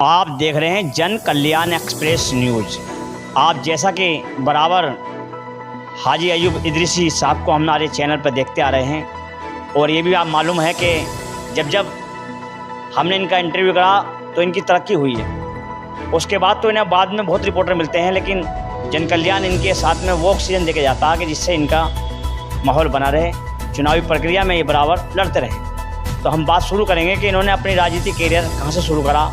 आप देख रहे हैं जन कल्याण एक्सप्रेस न्यूज़। आप जैसा कि बराबर हाजी अयूब इदरीसी साहब को हम हमारे चैनल पर देखते आ रहे हैं और ये भी आप मालूम है कि जब हमने इनका इंटरव्यू करा तो इनकी तरक्की हुई है। उसके बाद तो इन्हें बाद में बहुत रिपोर्टर मिलते हैं, लेकिन जन कल्याण इनके साथ में वो ऑक्सीजन देके जाता है कि जिससे इनका माहौल बना रहे, चुनावी प्रक्रिया में ये बराबर लड़ते रहे। तो हम बात शुरू करेंगे कि इन्होंने अपनी राजनीतिक कैरियर कहाँ से शुरू करा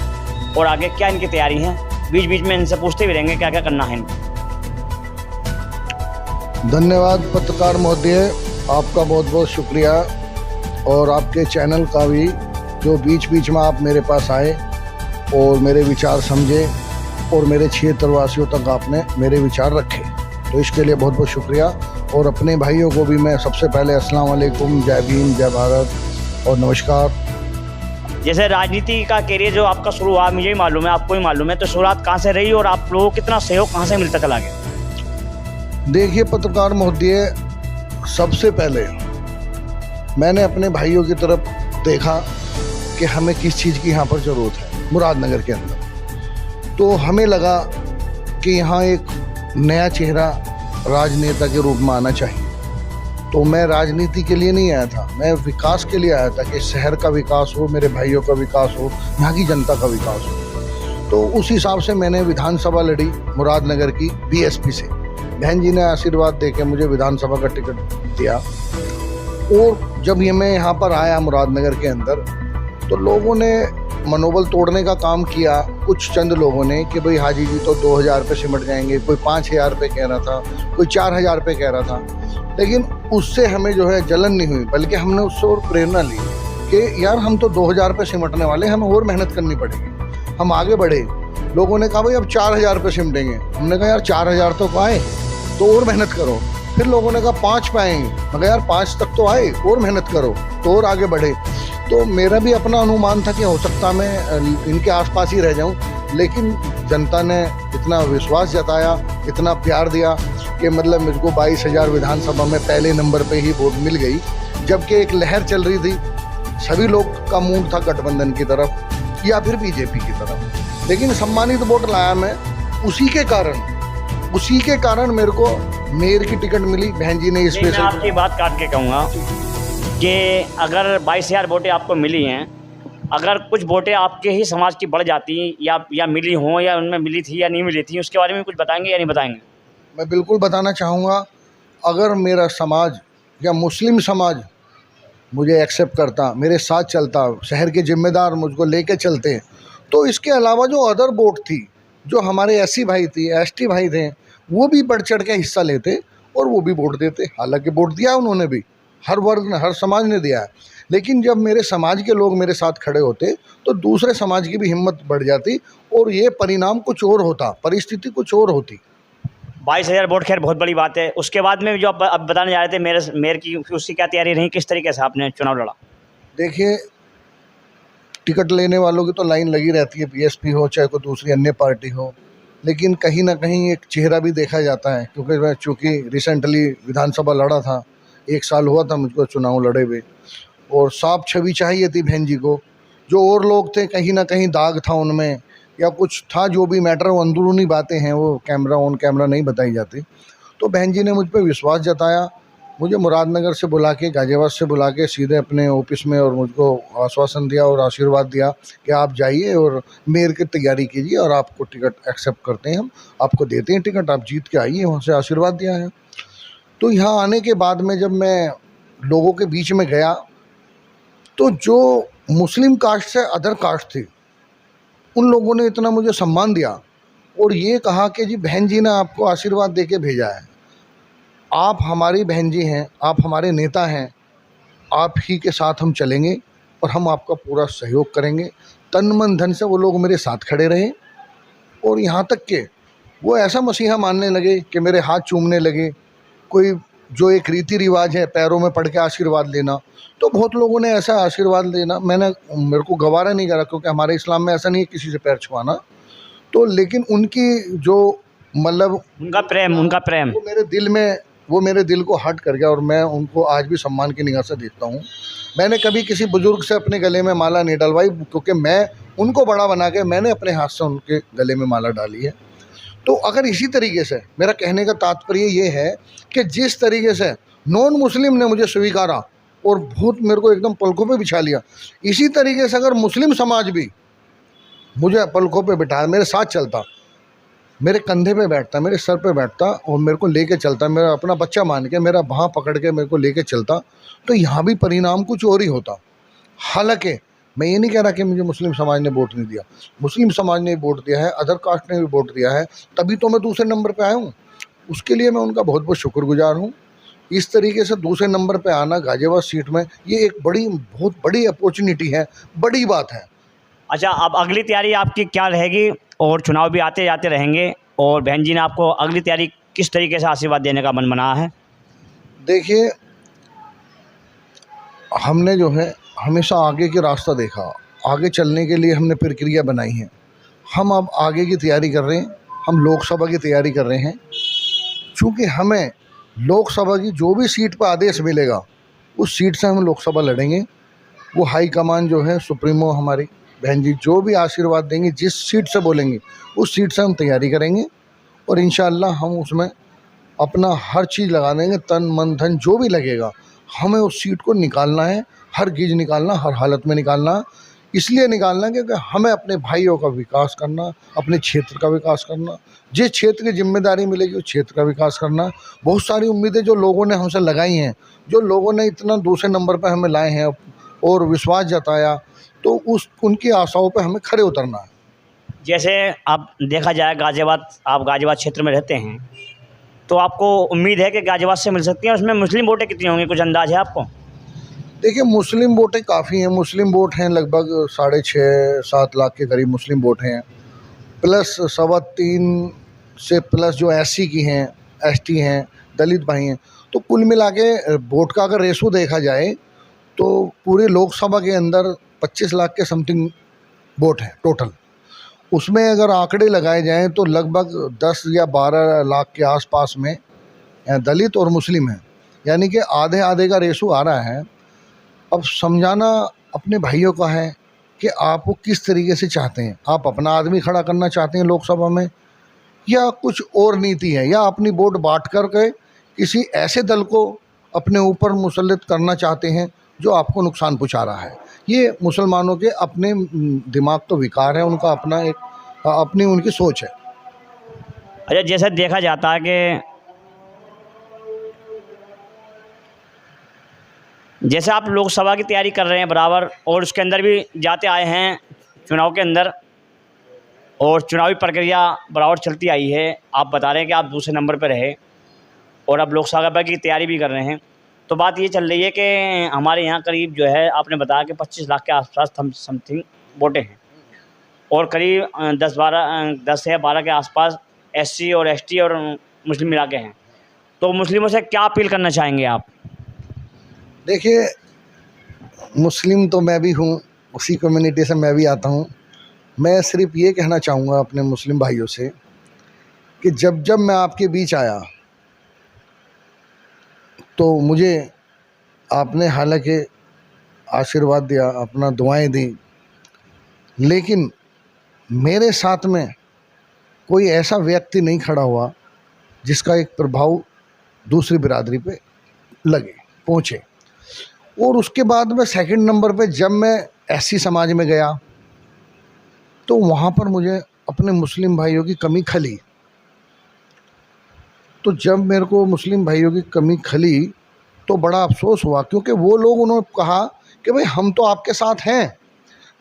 और आगे क्या इनकी तैयारी है। बीच बीच में इनसे पूछते भी रहेंगे क्या क्या करना है इनको। धन्यवाद पत्रकार महोदय, आपका बहुत बहुत शुक्रिया और आपके चैनल का भी, जो बीच बीच में आप मेरे पास आए और मेरे विचार समझे और मेरे क्षेत्रवासियों तक आपने मेरे विचार रखे, तो इसके लिए बहुत बहुत शुक्रिया। और अपने भाइयों को भी मैं सबसे पहले अस्सलाम वालेकुम, जय भीम, जय भारत और नमस्कार। जैसे राजनीति का कैरियर जो आपका शुरू हुआ, मुझे ही मालूम है, आपको ही मालूम है, तो शुरुआत कहाँ से रही और आप लोगों को कितना सहयोग कहाँ से मिलता चला गया? देखिए पत्रकार महोदय, सबसे पहले मैंने अपने भाइयों की तरफ देखा कि हमें किस चीज़ की यहाँ पर ज़रूरत है मुरादनगर के अंदर। तो हमें लगा कि यहाँ एक नया चेहरा राजनेता के रूप में आना चाहिए। तो मैं राजनीति के लिए नहीं आया था, मैं विकास के लिए आया था कि शहर का विकास हो, मेरे भाइयों का विकास हो, यहाँ की जनता का विकास हो। तो उस हिसाब से मैंने विधानसभा लड़ी मुरादनगर की बीएसपी से। बहन जी ने आशीर्वाद देके मुझे विधानसभा का टिकट दिया। और जब ये मैं यहाँ पर आया मुरादनगर के अंदर, तो लोगों ने मनोबल तोड़ने का काम किया। कुछ चंद लोगों ने कि भाई हाजी जी तो 2000 पे सिमट जाएंगे, कोई 5000 पे कह रहा था, कोई 4000 पे कह रहा था। लेकिन उससे हमें जो है जलन नहीं हुई, बल्कि हमने उससे और प्रेरणा ली कि यार हम तो 2000 पे सिमटने वाले, हमें और मेहनत करनी पड़ेगी। हम आगे बढ़े। लोगों ने कहा भाई अब 4000 पे सिमटेंगे। हमने कहा यार 4000 तो आए तो और मेहनत करो। फिर लोगों ने कहा 5 पे आएंगे। मगर यार 5 तक तो आए, और मेहनत करो, तो और आगे बढ़े। तो मेरा भी अपना अनुमान था कि हो सकता मैं इनके आसपास ही रह जाऊं, लेकिन जनता ने इतना विश्वास जताया, इतना प्यार दिया कि मतलब मुझको 22,000 विधानसभा में पहले नंबर पे ही वोट मिल गई। जबकि एक लहर चल रही थी, सभी लोग का मूड था गठबंधन की तरफ या फिर बीजेपी की तरफ, लेकिन सम्मानित वोट लाया मैं। उसी के कारण मेरे को मेयर की टिकट मिली। बहन जी ने स्पेशल, आपकी बात काट के कहूँगा कि अगर 22,000 वोटें आपको मिली हैं, अगर कुछ वोटें आपके ही समाज की बढ़ जाती या मिली हों, या उनमें मिली थी या नहीं मिली थी, उसके बारे में कुछ बताएंगे या नहीं बताएंगे? मैं बिल्कुल बताना चाहूँगा। अगर मेरा समाज या मुस्लिम समाज मुझे एक्सेप्ट करता, मेरे साथ चलता, शहर के जिम्मेदार मुझको लेके चलते, तो इसके अलावा जो अदर वोट थी, जो हमारे एससी भाई थी, एसटी भाई थे, वो भी बढ़ चढ़ के हिस्सा लेते और वो भी वोट देते। हालांकि वोट दिया उन्होंने भी, हर वर्ग ने, हर समाज ने दिया है। लेकिन जब मेरे समाज के लोग मेरे साथ खड़े होते तो दूसरे समाज की भी हिम्मत बढ़ जाती और ये परिणाम कुछ और होता, परिस्थिति कुछ और होती। 22,000 वोट खैर बहुत बड़ी बात है। उसके बाद में जो आप अब बताने जा रहे थे मेयर की, उसकी क्या तैयारी रही, किस तरीके से आपने चुनाव लड़ा? देखिए, टिकट लेने वालों की तो लाइन लगी रहती है, बीएसपी हो चाहे कोई दूसरी अन्य पार्टी हो, लेकिन कहीं ना कहीं एक चेहरा भी देखा जाता है। क्योंकि मैं चूँकि रिसेंटली विधानसभा लड़ा था, 1 साल हुआ था मुझको चुनाव लड़े हुए, और साफ छवि चाहिए थी बहन जी को। जो और लोग थे, कहीं ना कहीं दाग था उनमें या कुछ था, जो भी मैटर, वो अंदरूनी बातें हैं, वो कैमरा ऑन कैमरा नहीं बताई जाती। तो बहन जी ने मुझ पर विश्वास जताया, मुझे मुरादनगर से बुला के, गाजियाबाद से बुला के सीधे अपने ऑफिस में, और मुझको आश्वासन दिया और आशीर्वाद दिया कि आप जाइए और मेयर की तैयारी कीजिए और आपको टिकट एक्सेप्ट करते हैं, हम आपको देते हैं टिकट, आप जीत के आइए। वहाँ से आशीर्वाद दिया है। तो यहाँ आने के बाद में जब मैं लोगों के बीच में गया, तो जो मुस्लिम कास्ट से अदर कास्ट थी, उन लोगों ने इतना मुझे सम्मान दिया और ये कहा कि जी बहन जी ने आपको आशीर्वाद देके भेजा है, आप हमारी बहन जी हैं, आप हमारे नेता हैं, आप ही के साथ हम चलेंगे और हम आपका पूरा सहयोग करेंगे। तन मन धन से वो लोग मेरे साथ खड़े रहे और यहाँ तक के वो ऐसा मसीहा मानने लगे कि मेरे हाथ चूमने लगे। कोई जो एक रीति रिवाज है पैरों में पड़ के आशीर्वाद लेना, तो बहुत लोगों ने ऐसा आशीर्वाद लेना, मेरे को गवारा नहीं करा, क्योंकि हमारे इस्लाम में ऐसा नहीं है किसी से पैर छुआना। तो लेकिन उनकी जो मतलब उनका प्रेम वो मेरे दिल को हट कर गया और मैं उनको आज भी सम्मान की निगाह से देखता हूँ। मैंने कभी किसी बुजुर्ग से अपने गले में माला नहीं डलवाई, क्योंकि मैं उनको बड़ा बना के मैंने अपने हाथ से उनके गले में माला डाली है। तो अगर इसी तरीके से, मेरा कहने का तात्पर्य ये है कि जिस तरीके से नॉन मुस्लिम ने मुझे स्वीकारा और बहुत मेरे को एकदम पलकों पे बिछा लिया, इसी तरीके से अगर मुस्लिम समाज भी मुझे पलकों पे बिठाया, मेरे साथ चलता, मेरे कंधे पे बैठता, मेरे सर पे बैठता और मेरे को लेके चलता, मेरा अपना बच्चा मान के मेरा बाँह पकड़ के मेरे को लेके चलता, तो यहाँ भी परिणाम कुछ और ही होता। हालांकि मैं ये नहीं कह रहा कि मुझे मुस्लिम समाज ने वोट नहीं दिया, मुस्लिम समाज ने वोट दिया है, अदर कास्ट ने भी वोट दिया है, तभी तो मैं दूसरे नंबर पे आया हूँ। उसके लिए मैं उनका बहुत बहुत शुक्रगुजार हूँ। इस तरीके से दूसरे नंबर पे आना गाजियाबाद सीट में, ये एक बहुत बड़ी अपॉर्चुनिटी है, बड़ी बात है। अच्छा, अब अगली तैयारी आपकी क्या रहेगी? और चुनाव भी आते जाते रहेंगे, और बहन जी ने आपको अगली तैयारी किस तरीके से आशीर्वाद देने का मन बना है? देखिए, हमने जो है हमेशा आगे की रास्ता देखा, आगे चलने के लिए हमने प्रक्रिया बनाई है। हम अब आगे की तैयारी कर रहे हैं, हम लोकसभा की तैयारी कर रहे हैं। चूँकि हमें लोकसभा की जो भी सीट पर आदेश मिलेगा उस सीट से हम लोकसभा लड़ेंगे। वो हाई कमान जो है, सुप्रीमो हमारी बहन जी जो भी आशीर्वाद देंगे, जिस सीट से बोलेंगे उस सीट से हम तैयारी करेंगे और इंशाअल्लाह हम उसमें अपना हर चीज़ लगा देंगे, तन मन धन जो भी लगेगा। हमें उस सीट को निकालना है, हर गिज निकालना, हर हालत में निकालना। इसलिए निकालना है क्योंकि हमें अपने भाइयों का विकास करना, अपने क्षेत्र का विकास करना, जिस क्षेत्र की जिम्मेदारी मिलेगी उस क्षेत्र का विकास करना। बहुत सारी उम्मीदें जो लोगों ने हमसे लगाई हैं, जो लोगों ने इतना दूसरे नंबर पर हमें लाए हैं और विश्वास जताया, तो उनकी आशाओं पे हमें खरे उतरना है। जैसे अब देखा जाए गाजियाबाद, आप गाजियाबाद क्षेत्र में रहते हैं, तो आपको उम्मीद है कि गाजियाबाद से मिल सकती हैं। उसमें मुस्लिम वोटें कितनी होंगी, कुछ अंदाज़ है आपको? देखिए, मुस्लिम वोटें काफ़ी हैं। मुस्लिम वोट हैं लगभग 6.5-7 लाख के करीब मुस्लिम वोट हैं, प्लस 3.25 से प्लस जो एससी की हैं, एसटी हैं, दलित भाई हैं। तो कुल मिला के वोट का अगर रेशो देखा जाए तो पूरे लोकसभा के अंदर 25 लाख के समथिंग वोट हैं टोटल। उसमें अगर आंकड़े लगाए जाएं तो लगभग 10 या 12 लाख के आसपास में दलित और मुस्लिम हैं, यानी कि आधे आधे का रेशो आ रहा है। अब समझाना अपने भाइयों का है कि आप वो किस तरीके से चाहते हैं। आप अपना आदमी खड़ा करना चाहते हैं लोकसभा में, या कुछ और नीति है, या अपनी वोट बांट करके किसी ऐसे दल को अपने ऊपर मुसल्लत करना चाहते हैं जो आपको नुकसान पहुंचा रहा है। ये मुसलमानों के अपने दिमाग तो विकार है, उनका अपना एक अपनी उनकी सोच है। अच्छा, जैसे देखा जाता है कि जैसे आप लोकसभा की तैयारी कर रहे हैं बराबर, और उसके अंदर भी जाते आए हैं चुनाव के अंदर, और चुनावी प्रक्रिया बराबर चलती आई है। आप बता रहे हैं कि आप दूसरे नंबर पर रहे और अब लोकसभा की तैयारी भी कर रहे हैं। तो बात ये चल रही है कि हमारे यहाँ करीब जो है, आपने बताया कि 25 लाख के आसपास समथिंग वोटें हैं, और करीब 10 या 12 के आसपास एससी और एसटी और मुस्लिम मिला के हैं। तो मुस्लिमों से क्या अपील करना चाहेंगे आप? देखिए, मुस्लिम तो मैं भी हूँ, उसी कम्युनिटी से मैं भी आता हूँ। मैं सिर्फ ये कहना चाहूँगा अपने मुस्लिम भाइयों से कि जब जब मैं आपके बीच आया तो मुझे आपने हालांकि आशीर्वाद दिया, अपना दुआएं दी, लेकिन मेरे साथ में कोई ऐसा व्यक्ति नहीं खड़ा हुआ जिसका एक प्रभाव दूसरी बिरादरी पे लगे, पहुँचे। और उसके बाद में सेकंड नंबर पे जब मैं एससी समाज में गया तो वहाँ पर मुझे अपने मुस्लिम भाइयों की कमी खली। तो जब मेरे को मुस्लिम भाइयों की कमी खली तो बड़ा अफसोस हुआ, क्योंकि वो लोग, उन्होंने कहा कि भाई हम तो आपके साथ हैं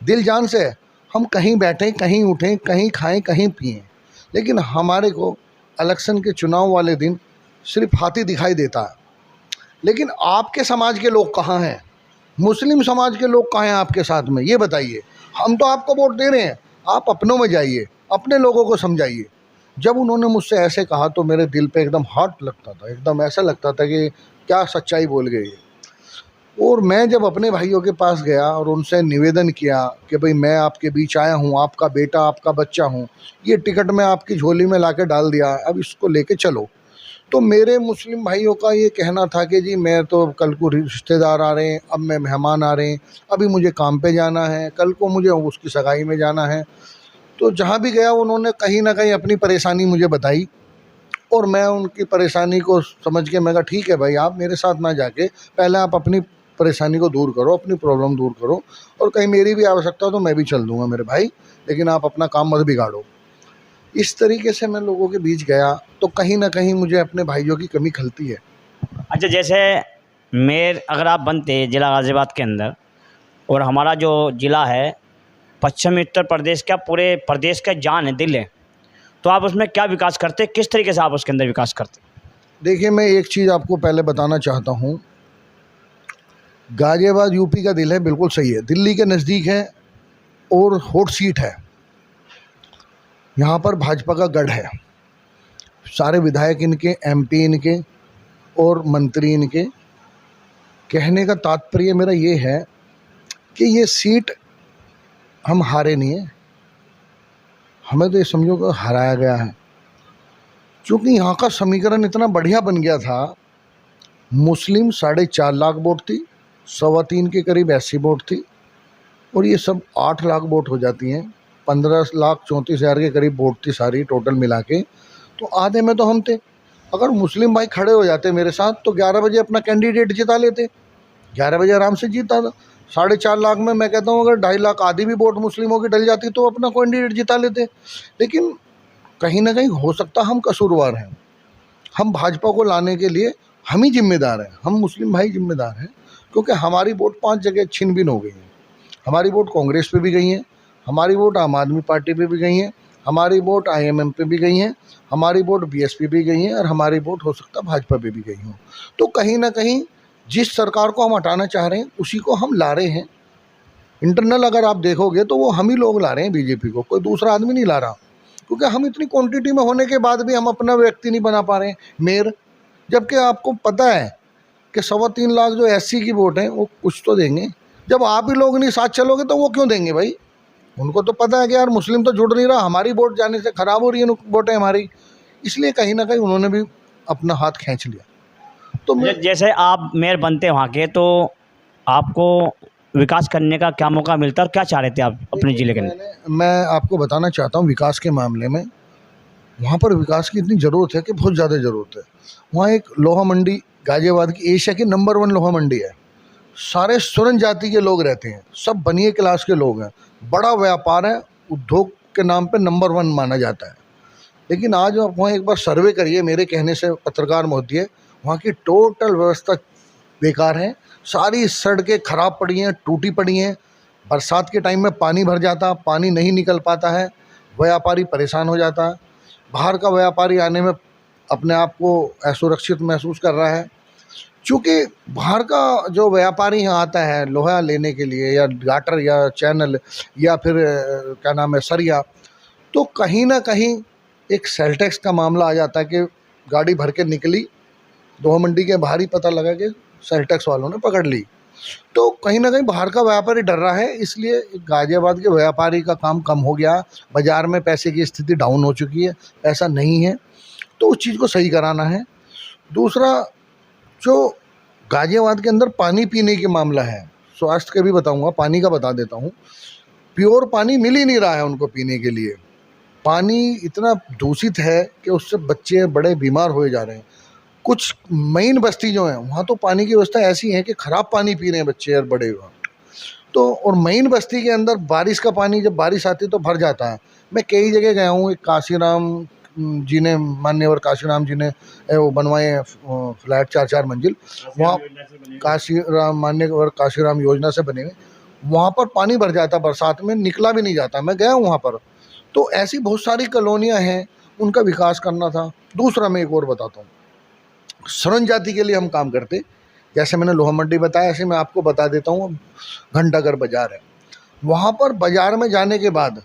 दिल जान से, हम कहीं बैठें, कहीं उठें, कहीं खाएं, कहीं पिएं, लेकिन हमारे को इलेक्शन के चुनाव वाले दिन सिर्फ हाथी दिखाई देता है। लेकिन आपके समाज के लोग कहाँ हैं? मुस्लिम समाज के लोग कहाँ हैं आपके साथ में? ये बताइए। हम तो आपको वोट दे रहे हैं, आप अपनों में जाइए, अपने लोगों को समझाइए। जब उन्होंने मुझसे ऐसे कहा तो मेरे दिल पे एकदम हार्ट लगता था, एकदम ऐसा लगता था कि क्या सच्चाई बोल गई। और मैं जब अपने भाइयों के पास गया और उनसे निवेदन किया कि भाई मैं आपके बीच आया हूँ, आपका बेटा, आपका बच्चा हूँ, ये टिकट मैं आपकी झोली में लाके डाल दिया, अब इसको लेके चलो। तो मेरे मुस्लिम भाइयों का ये कहना था कि जी मैं तो कल को रिश्तेदार आ रहे हैं, अब मैं मेहमान आ रहे हैं, अभी मुझे काम पे जाना है, कल को मुझे उसकी सगाई में जाना है। तो जहाँ भी गया उन्होंने कहीं ना कहीं अपनी परेशानी मुझे बताई और मैं उनकी परेशानी को समझ के मैं कहा ठीक है भाई, आप मेरे साथ ना जाके पहले आप अपनी परेशानी को दूर करो, अपनी प्रॉब्लम दूर करो, और कहीं मेरी भी आवश्यकता हो तो मैं भी चल दूँगा मेरे भाई, लेकिन आप अपना काम मत बिगाड़ो। इस तरीके से मैं लोगों के बीच गया तो कहीं ना कहीं मुझे अपने भाइयों की कमी खलती है। अच्छा, जैसे मेयर अगर आप बनते ज़िला गाज़ियाबाद के अंदर, और हमारा जो ज़िला है पश्चिमी उत्तर प्रदेश का, पूरे प्रदेश का जान है, दिल है, तो आप उसमें क्या विकास करते, किस तरीके से आप उसके अंदर विकास करते? देखिए, मैं एक चीज़ आपको पहले बताना चाहता हूँ, गाज़ियाबाद यूपी का दिल है, बिल्कुल सही है, दिल्ली के नज़दीक है और हॉट सीट है, यहाँ पर भाजपा का गढ़ है, सारे विधायक इनके, एमपी इनके और मंत्री इनके। कहने का तात्पर्य मेरा ये है कि ये सीट हम हारे नहीं है, हमें तो ये समझो कि हराया गया है, क्योंकि यहाँ का समीकरण इतना बढ़िया बन गया था। मुस्लिम 4.5 लाख वोट थी, 3.25 के करीब एससी वोट थी, और ये सब 8 लाख वोट हो जाती हैं, 15,34,000 के करीब वोट थी सारी टोटल मिला के। तो आधे में तो हम थे। अगर मुस्लिम भाई खड़े हो जाते मेरे साथ तो 11 बजे अपना कैंडिडेट जिता लेते, 11 बजे आराम से जीता था। 4.5 लाख में मैं कहता हूँ अगर 2.5 लाख आधी भी वोट मुस्लिमों की डल जाती तो अपना कैंडिडेट जिता लेते। लेकिन कहीं ना कहीं हो सकता हम कसूरवार हैं, हम भाजपा को लाने के लिए हम ही जिम्मेदार हैं, हम मुस्लिम भाई जिम्मेदार हैं, क्योंकि हमारी वोट 5 जगह छिन भिन हो गई हैं। हमारी वोट कांग्रेस पे भी गई है, हमारी वोट आम आदमी पार्टी पे भी गई है, हमारी वोट आईएमएम पे भी गई है, हमारी वोट बीएसपी भी गई है, और हमारी वोट हो सकता है भाजपा पे भी गई हो। तो कहीं ना कहीं जिस सरकार को हम हटाना चाह रहे हैं उसी को हम ला रहे हैं। इंटरनल अगर आप देखोगे तो वो हम ही लोग ला रहे हैं बीजेपी को, कोई दूसरा आदमी नहीं ला रहा, क्योंकि हम इतनी क्वांटिटी में होने के बाद भी हम अपना व्यक्ति नहीं बना पा रहे हैं मेयर। जबकि आपको पता है कि 3.25 लाख जो एससी की वोट है वो कुछ तो देंगे। जब आप ही लोग नहीं साथ चलोगे तो वो क्यों देंगे भाई? उनको तो पता है कि यार मुस्लिम तो जुड़ नहीं रहा, हमारी वोट जाने से ख़राब हो रही है वोटें हमारी, इसलिए कहीं ना कहीं उन्होंने भी अपना हाथ खींच लिया। तो जैसे आप मेयर बनते वहाँ के, तो आपको विकास करने का क्या मौका मिलता और क्या चाह रहे थे आप अपने ज़िले के अंदर? मैं आपको बताना चाहता हूँ विकास के मामले में, वहाँ पर विकास की इतनी ज़रूरत है कि बहुत ज़्यादा ज़रूरत है। वहाँ एक लोहा मंडी गाज़ियाबाद की एशिया की नंबर 1 लोहा मंडी है, सारे स्वर्ण जाति के लोग रहते हैं, सब बनिए क्लास के लोग हैं, बड़ा व्यापार है, उद्योग के नाम पे नंबर 1 माना जाता है। लेकिन आज आप वहाँ एक बार सर्वे करिए मेरे कहने से, पत्रकार महोदय, वहाँ की टोटल व्यवस्था बेकार है, सारी सड़कें खराब पड़ी हैं, टूटी पड़ी हैं, बरसात के टाइम में पानी भर जाता, पानी नहीं निकल पाता है, व्यापारी परेशान हो जाता है। बाहर का व्यापारी आने में अपने आप को असुरक्षित महसूस कर रहा है, चूँकि बाहर का जो व्यापारी यहाँ आता है लोहा लेने के लिए, या गाटर या चैनल या फिर क्या नाम है सरिया, तो कहीं ना कहीं एक सेल टैक्स का मामला आ जाता है कि गाड़ी भर के निकली, लोहा मंडी के बाहर ही पता लगा कि सेल टैक्स वालों ने पकड़ ली। तो कहीं ना कहीं बाहर का व्यापारी डर रहा है, इसलिए गाज़ियाबाद के व्यापारी का काम कम हो गया, बाज़ार में पैसे की स्थिति डाउन हो चुकी है, ऐसा नहीं है, तो उस चीज़ को सही कराना है। दूसरा, जो गाज़ियाबाद के अंदर पानी पीने के मामला है, स्वास्थ्य का भी बताऊंगा, पानी का बता देता हूँ, प्योर पानी मिल ही नहीं रहा है उनको पीने के लिए। पानी इतना दूषित है कि उससे बच्चे बड़े बीमार हुए जा रहे हैं। कुछ मेन बस्ती जो है वहाँ तो पानी की व्यवस्था ऐसी है कि ख़राब पानी पी रहे हैं बच्चे और बड़े वहाँ। तो और मेन बस्ती के अंदर बारिश का पानी जब बारिश आती है तो भर जाता है। मैं कई जगह गया हूँ, एक काशीराम जी ने, मान्यवर काशीराम जी ने वो बनवाए फ्लैट 4-4 मंजिल, वहाँ काशीराम मान्यवर काशीराम योजना से बने हुए, वहाँ पर पानी भर जाता, बरसात में निकला भी नहीं जाता। मैं गया हूँ वहाँ पर। तो ऐसी बहुत सारी कॉलोनियाँ हैं, उनका विकास करना था। दूसरा मैं एक और बताता हूँ, स्वर्ण जाति के लिए हम काम करते, जैसे मैंने लोहा मंडी बताया, ऐसे मैं आपको बता देता हूँ घंटाघर बाज़ार है, वहाँ पर बाज़ार में जाने के बाद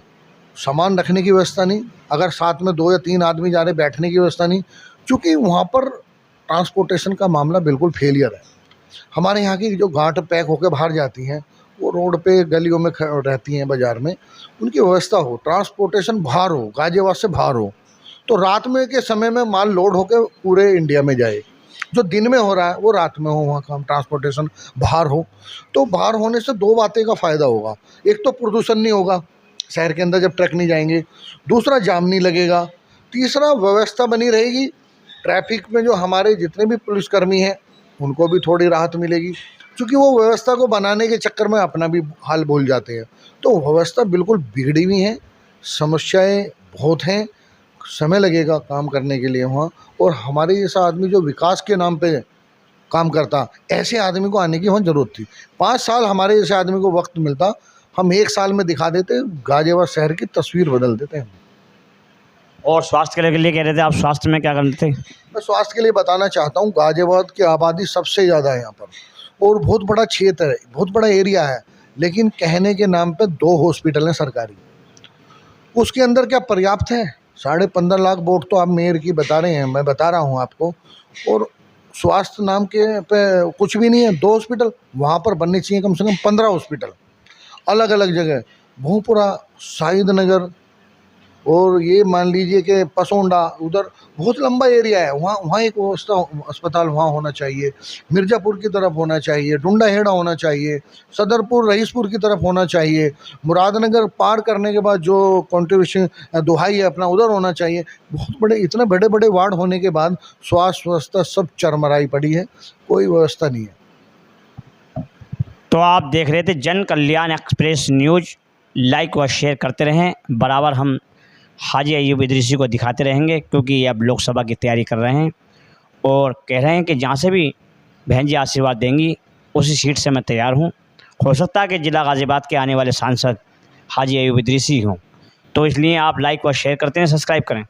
सामान रखने की व्यवस्था नहीं, अगर साथ में 2 या 3 आदमी जा रहे बैठने की व्यवस्था नहीं, क्योंकि वहाँ पर ट्रांसपोर्टेशन का मामला बिल्कुल फेलियर है। हमारे यहाँ की जो घाट पैक होकर बाहर जाती हैं वो रोड पे गलियों में रहती हैं, बाज़ार में उनकी व्यवस्था हो, ट्रांसपोर्टेशन बाहर हो, गाज़ियाबाद से बाहर हो, तो रात में के समय में माल लोड होकर पूरे इंडिया में जाए। जो दिन में हो रहा है वो रात में हो, वहाँ का ट्रांसपोर्टेशन बाहर हो। तो बाहर होने से दो बातें का फ़ायदा होगा, एक तो प्रदूषण नहीं होगा शहर के अंदर जब ट्रक नहीं जाएंगे, दूसरा जाम नहीं लगेगा, तीसरा व्यवस्था बनी रहेगी। ट्रैफिक में जो हमारे जितने भी पुलिसकर्मी हैं उनको भी थोड़ी राहत मिलेगी, क्योंकि वो व्यवस्था को बनाने के चक्कर में अपना भी हाल भूल जाते हैं। तो व्यवस्था बिल्कुल बिगड़ी हुई है, समस्याएं बहुत हैं, समय लगेगा काम करने के लिए वहाँ। और हमारे जैसा आदमी जो विकास के नाम पे काम करता, ऐसे आदमी को आने की वहाँ ज़रूरत थी। 5 साल हमारे जैसे आदमी को वक्त मिलता, हम 1 साल में दिखा देते, गाजियाबाद शहर की तस्वीर बदल देते हैं। और स्वास्थ्य के लिए कह रहे थे आप, स्वास्थ्य में क्या करते थे? मैं स्वास्थ्य के लिए बताना चाहता हूँ, गाजियाबाद की आबादी सबसे ज़्यादा है यहाँ पर और बहुत बड़ा क्षेत्र है, बहुत बड़ा एरिया है, लेकिन कहने के नाम पे 2 हॉस्पिटल हैं सरकारी। उसके अंदर क्या पर्याप्त है? 15.5 लाख वोट तो आप मेयर की बता रहे हैं, मैं बता रहा हूँ आपको, और स्वास्थ्य नाम के पे कुछ भी नहीं है। 2 हॉस्पिटल वहाँ पर बनने चाहिए, कम से कम 15 हॉस्पिटल अलग अलग जगह, भूपुरा, शाहिद नगर, और ये मान लीजिए कि पसोंडा, उधर बहुत लंबा एरिया है, वहाँ एक व्यवस्था अस्पताल वहाँ होना चाहिए। मिर्ज़ापुर की तरफ होना चाहिए, डुंडा हेड़ा होना चाहिए, सदरपुर रईसपुर की तरफ होना चाहिए, मुरादनगर पार करने के बाद जो कॉन्ट्रीब्यूशन दुहाई है अपना उधर होना चाहिए। बहुत बड़े, इतने बड़े बड़े वार्ड होने के बाद स्वास्थ्य व्यवस्था सब चरमराई पड़ी है, कोई व्यवस्था नहीं है। तो आप देख रहे थे जन कल्याण एक्सप्रेस न्यूज़। लाइक व शेयर करते रहें, बराबर हम हाजी अयूब इदरीसी को दिखाते रहेंगे, क्योंकि ये अब लोकसभा की तैयारी कर रहे हैं और कह रहे हैं कि जहाँ से भी बहन जी आशीर्वाद देंगी उसी सीट से मैं तैयार हूँ। हो सकता है कि ज़िला गाज़ियाबाद के आने वाले सांसद हाजी अयूब इदरीसी हों। तो इसलिए आप लाइक व शेयर करते हैं, सब्सक्राइब करें।